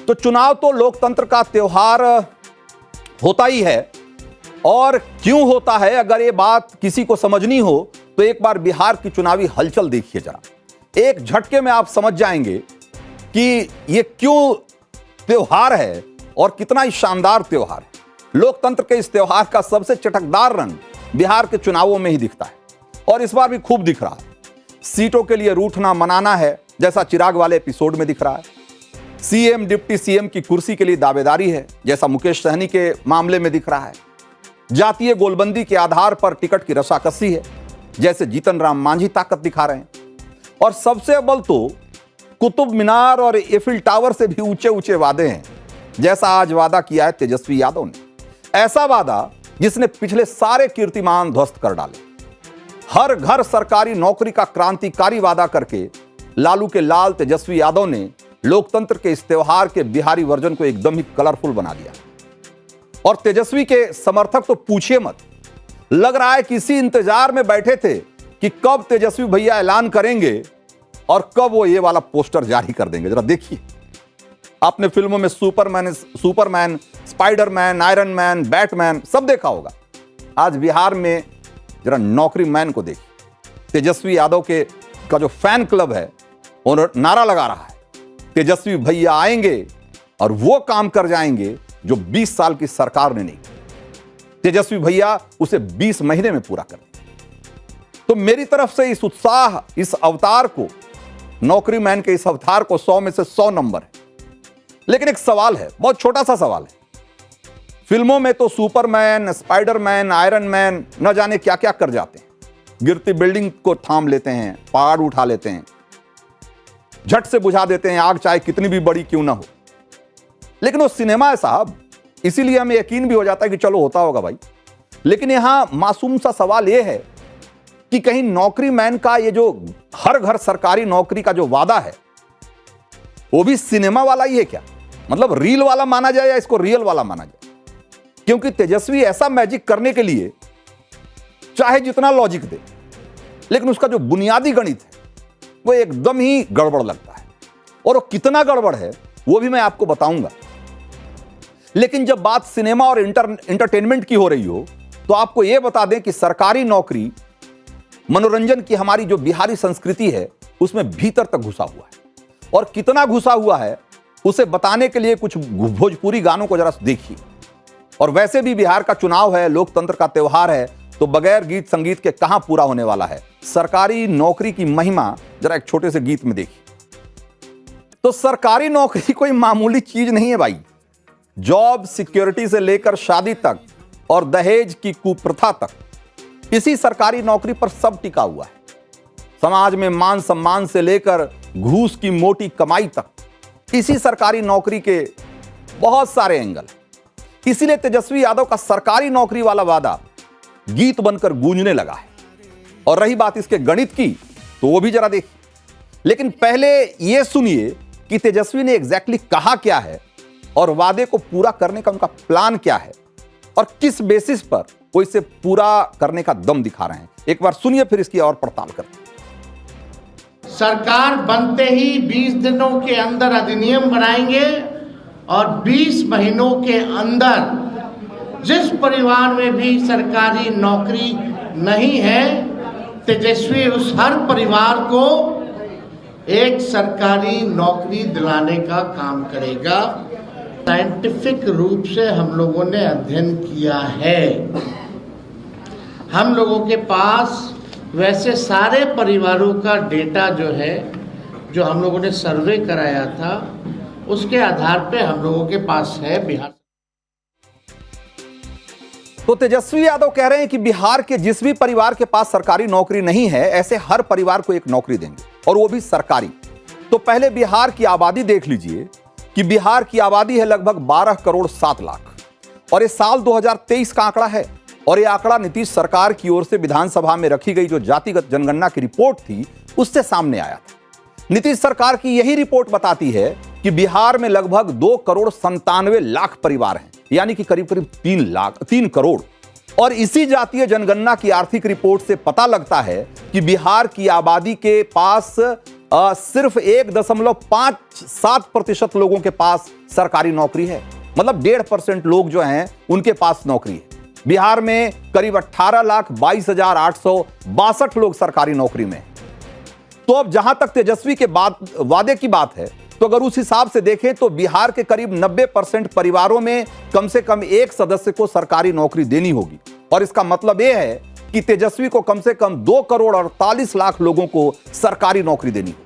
तो चुनाव तो लोकतंत्र का त्योहार होता ही है, और क्यों होता है अगर ये बात किसी को समझनी हो तो एक बार बिहार की चुनावी हलचल देखिए जरा। एक झटके में आप समझ जाएंगे कि ये क्यों त्योहार है और कितना ही शानदार त्योहार है। लोकतंत्र के इस त्योहार का सबसे चटकदार रंग बिहार के चुनावों में ही दिखता है, और इस बार भी खूब दिख रहा है। सीटों के लिए रूठना मनाना है, जैसा चिराग वाले एपिसोड में दिख रहा है। सीएम डिप्टी सीएम की कुर्सी के लिए दावेदारी है, जैसा मुकेश सहनी के मामले में दिख रहा है। जातीय गोलबंदी के आधार पर टिकट की रसाकसी है, जैसे जीतन राम मांझी ताकत दिखा रहे हैं। और सबसे अव्वल तो कुतुब मीनार और एफिल टावर से भी ऊंचे ऊंचे वादे हैं, जैसा आज वादा किया है तेजस्वी यादव ने। ऐसा वादा जिसने पिछले सारे कीर्तिमान ध्वस्त कर डाले। हर घर सरकारी नौकरी का क्रांतिकारी वादा करके लालू के लाल तेजस्वी यादव ने लोकतंत्र के इस त्योहार के बिहारी वर्जन को एकदम ही कलरफुल बना दिया। और तेजस्वी के समर्थक तो पूछिए मत, लग रहा है कि इसी इंतजार में बैठे थे कि कब तेजस्वी भैया ऐलान करेंगे और कब वो ये वाला पोस्टर जारी कर देंगे। जरा देखिए, आपने फिल्मों में Superman, Spiderman, iron man, Batman सब देखा होगा। आज बिहार में जरा नौकरी मैन को देखिए। तेजस्वी यादव के का जो फैन क्लब है और नारा लगा रहा है, तेजस्वी भैया आएंगे और वो काम कर जाएंगे जो 20 साल की सरकार ने नहीं किया। तेजस्वी भैया उसे 20 महीने में पूरा कर देंगे। तो मेरी तरफ से इस उत्साह, इस अवतार को, नौकरी मैन के इस अवतार को 100 में से 100 नंबर है। लेकिन एक सवाल है, बहुत छोटा सा सवाल है। फिल्मों में तो सुपरमैन, स्पाइडरमैन, आयरन मैन न जाने क्या क्या कर जाते हैं। गिरती बिल्डिंग को थाम लेते हैं, पहाड़ उठा लेते हैं, झट से बुझा देते हैं आग, चाहे कितनी भी बड़ी क्यों ना हो। लेकिन वो सिनेमा है साहब, इसीलिए हमें यकीन भी हो जाता है कि चलो होता होगा भाई। लेकिन यहां मासूम सा सवाल यह है कि कहीं नौकरी मैन का ये जो हर घर सरकारी नौकरी का जो वादा है, वो भी सिनेमा वाला ही है क्या? मतलब रील वाला माना जाए या इसको रियल वाला माना जाए? क्योंकि तेजस्वी ऐसा मैजिक करने के लिए चाहे जितना लॉजिक दे, लेकिन उसका जो बुनियादी गणित है वो एकदम ही गड़बड़ लगता है। और वो कितना गड़बड़ है वो भी मैं आपको बताऊंगा। लेकिन जब बात सिनेमा और एंटरटेनमेंट की हो रही हो, तो आपको यह बता दें कि सरकारी नौकरी मनोरंजन की हमारी जो बिहारी संस्कृति है उसमें भीतर तक घुसा हुआ है। और कितना घुसा हुआ है उसे बताने के लिए कुछ भोजपुरी गानों को जरा देखिए। और वैसे भी बिहार का चुनाव है, लोकतंत्र का त्योहार है, तो बगैर गीत संगीत के कहां पूरा होने वाला है। सरकारी नौकरी की महिमा जरा एक छोटे से गीत में देखिए। तो सरकारी नौकरी कोई मामूली चीज नहीं है भाई। जॉब सिक्योरिटी से लेकर शादी तक और दहेज की कुप्रथा तक, इसी सरकारी नौकरी पर सब टिका हुआ है। समाज में मान सम्मान से लेकर घूस की मोटी कमाई तक, इसी सरकारी नौकरी के बहुत सारे एंगल। इसीलिए तेजस्वी यादव का सरकारी नौकरी वाला वादा गीत बनकर गूंजने लगा है। और रही बात इसके गणित की, तो वो भी जरा देखिए। लेकिन पहले यह सुनिए कि तेजस्वी ने एग्जैक्टली कहा क्या है और वादे को पूरा करने का उनका प्लान क्या है और किस बेसिस पर वो इसे पूरा करने का दम दिखा रहे हैं। एक बार सुनिए, फिर इसकी और पड़ताल करते हैं। सरकार बनते ही 20 दिनों के अंदर अधिनियम बनाएंगे और 20 महीनों के अंदर जिस परिवार में भी सरकारी नौकरी नहीं है, तेजस्वी उस हर परिवार को एक सरकारी नौकरी दिलाने का काम करेगा। साइंटिफिक रूप से हम लोगों ने अध्ययन किया है। हम लोगों के पास वैसे सारे परिवारों का डेटा जो है, जो हम लोगों ने सर्वे कराया था, उसके आधार पे हम लोगों के पास है। बिहार तो तेजस्वी यादव कह रहे हैं कि बिहार के जिस भी परिवार के पास सरकारी नौकरी नहीं है, ऐसे हर परिवार को एक नौकरी देंगे, और वो भी सरकारी। तो पहले बिहार की आबादी देख लीजिए कि बिहार की आबादी है लगभग 12 करोड़ 7 लाख, और ये साल 2023 का आंकड़ा है। और ये आंकड़ा नीतीश सरकार की ओर से विधानसभा में रखी गई जो जातिगत जनगणना की रिपोर्ट थी, उससे सामने आया था। नीतीश सरकार की यही रिपोर्ट बताती है कि बिहार में लगभग 2 करोड़ 97 लाख परिवार हैं, यानी कि करीब करीब 3 करोड़। और इसी जातीय जनगणना की आर्थिक रिपोर्ट से पता लगता है कि बिहार की आबादी के पास सिर्फ 1.57% लोगों के पास सरकारी नौकरी है। मतलब 1.5% लोग जो हैं उनके पास नौकरी है। बिहार में करीब 18,22,862 लोग सरकारी नौकरी में। तो अब जहां तक तेजस्वी के वादे की बात है, तो अगर उस हिसाब से देखें तो बिहार के करीब 90% परिवारों में कम से कम एक सदस्य को सरकारी नौकरी देनी होगी। और इसका मतलब यह है कि तेजस्वी को कम से कम 2,48,00,000 लोगों को सरकारी नौकरी देनी होगी।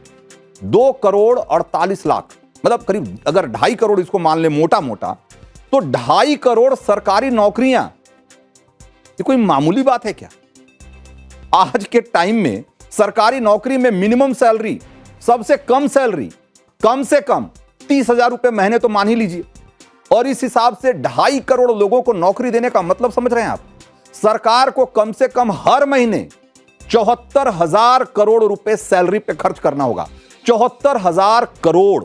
2,48,00,000 मतलब करीब अगर 2.5 करोड़ इसको मान ले मोटा मोटा, तो 2.5 करोड़ सरकारी नौकरियां, ये कोई मामूली बात है क्या? आज के टाइम में सरकारी नौकरी में मिनिमम सैलरी, सबसे कम सैलरी कम से कम 30,000 रुपए महीने तो मान ही लीजिए। और इस हिसाब से 2.5 करोड़ लोगों को नौकरी देने का मतलब समझ रहे हैं आप? सरकार को कम से कम हर महीने 74,000 करोड़ रुपए सैलरी पे खर्च करना होगा। 74,000 करोड़।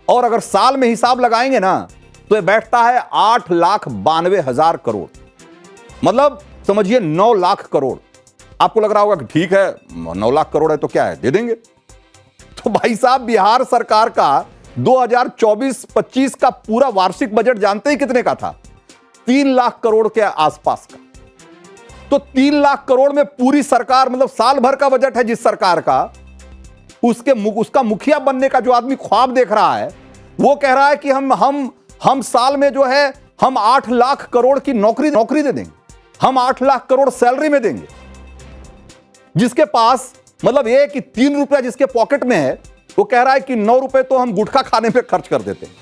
और अगर साल में हिसाब लगाएंगे ना, तो यह बैठता है 8,92,000 करोड़। मतलब समझिए 9 लाख करोड़। आपको लग रहा होगा कि ठीक है 9 लाख करोड़ है तो क्या है, दे देंगे। तो भाई साहब, बिहार सरकार का 2024-25 का पूरा वार्षिक बजट जानते ही कितने का था? 3 लाख करोड़ के आसपास का। तो 3 लाख करोड़ में पूरी सरकार, मतलब साल भर का बजट है जिस सरकार का, उसका मुखिया बनने का जो आदमी ख्वाब देख रहा है, वो कह रहा है कि हम साल में जो है हम 8 लाख करोड़ की नौकरी दे देंगे, हम 8 लाख करोड़ सैलरी में देंगे। जिसके पास मतलब ये कि 3 रुपया जिसके पॉकेट में है, वो कह रहा है कि 9 रुपए तो हम गुटखा खाने पे खर्च कर देते हैं।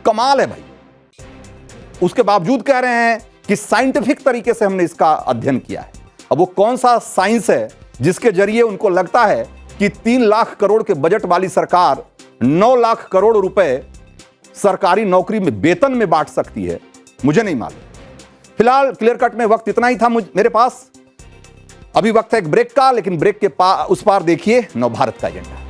कमाल है भाई। उसके बावजूद कह रहे हैं कि साइंटिफिक तरीके से हमने इसका अध्ययन किया है। अब वो कौन सा साइंस है जिसके जरिए उनको लगता है कि 3 लाख करोड़ के बजट वाली सरकार 9 लाख करोड़ रुपए सरकारी नौकरी में वेतन में बांट सकती है? मुझे नहीं मालूम। फिलहाल क्लियर कट में वक्त इतना ही था मेरे पास। अभी वक्त है एक ब्रेक का, लेकिन ब्रेक के उस पार देखिए नवभारत का एजेंडा।